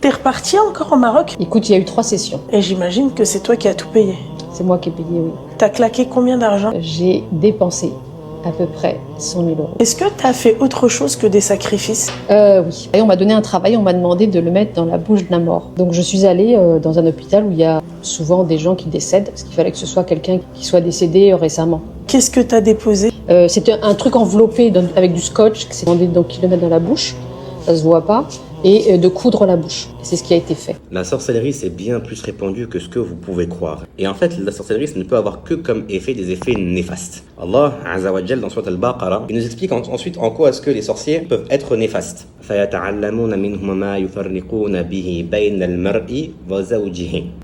T'es reparti encore au Maroc? Écoute, il y a eu 3 sessions. Et j'imagine que c'est toi qui as tout payé. C'est moi qui ai payé, oui. T'as claqué combien d'argent? J'ai dépensé à peu près 100 000 euros. Est-ce que t'as fait autre chose que des sacrifices? Oui. Et on m'a donné un travail, on m'a demandé de le mettre dans la bouche d'un mort. Donc je suis allée dans un hôpital où il y a souvent des gens qui décèdent, parce qu'il fallait que ce soit quelqu'un qui soit décédé récemment. Qu'est-ce que t'as déposé? C'était un truc enveloppé avec du scotch, qui s'est demandé donc qu'il le mette dans la bouche, ça se voit pas, et de coudre la bouche. C'est ce qui a été fait. La sorcellerie, c'est bien plus répandu que ce que vous pouvez croire. Et en fait, la sorcellerie, ça ne peut avoir que comme effet des effets néfastes. Allah, Azza wa Jal, dans Surat al-Baqarah, il nous explique ensuite en quoi est-ce que les sorciers peuvent être néfastes.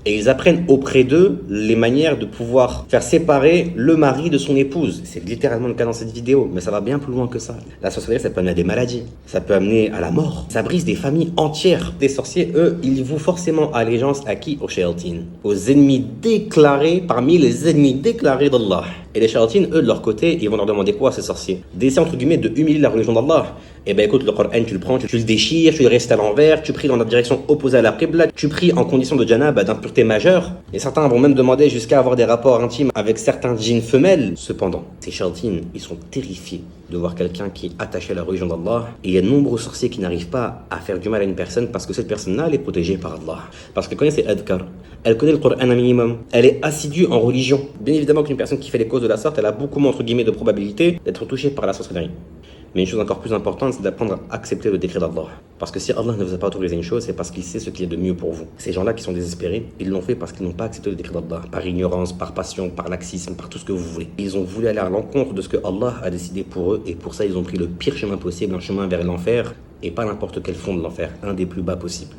Et ils apprennent auprès d'eux les manières de pouvoir faire séparer le mari de son épouse. C'est littéralement le cas dans cette vidéo, mais ça va bien plus loin que ça. La sorcellerie, ça peut amener à des maladies, ça peut amener à la mort, ça brise des familles entières. Les sorciers, eux, ils vouent forcément allégeance à qui? Aux shayatin, aux ennemis déclarés parmi les ennemis déclarés d'Allah. Et les shayatin, eux, de leur côté, ils vont leur demander quoi à ces sorciers? D'essayer, entre guillemets, de humilier la religion d'Allah. Eh ben écoute, le Coran, tu le prends, tu le déchires, tu le restes à l'envers, tu pries dans la direction opposée à la qibla, tu pries en condition de janaba, d'impureté majeure. Et certains vont même demander jusqu'à avoir des rapports intimes avec certains djinns femelles. Cependant, ces shayatin, ils sont terrifiés de voir quelqu'un qui est attaché à la religion d'Allah. Et il y a de nombreux sorciers qui n'arrivent pas à faire du mal à une personne parce que cette personne-là, elle est protégée par Allah. Parce qu'elle connaît ses adhkar, elle connaît le Coran un minimum, elle est assidue en religion. Bien évidemment qu'une personne qui fait les causes de la sorte, elle a beaucoup moins, entre guillemets, de probabilité d'être touchée par la sorcellerie. Mais une chose encore plus importante, c'est d'apprendre à accepter le décret d'Allah. Parce que si Allah ne vous a pas autorisé une chose, c'est parce qu'il sait ce qu'il y a de mieux pour vous. Ces gens-là qui sont désespérés, ils l'ont fait parce qu'ils n'ont pas accepté le décret d'Allah. Par ignorance, par passion, par laxisme, par tout ce que vous voulez. Ils ont voulu aller à l'encontre de ce que Allah a décidé pour eux, et pour ça, ils ont pris le pire chemin possible, un chemin vers l'enfer, et pas n'importe quel fond de l'enfer, un des plus bas possibles.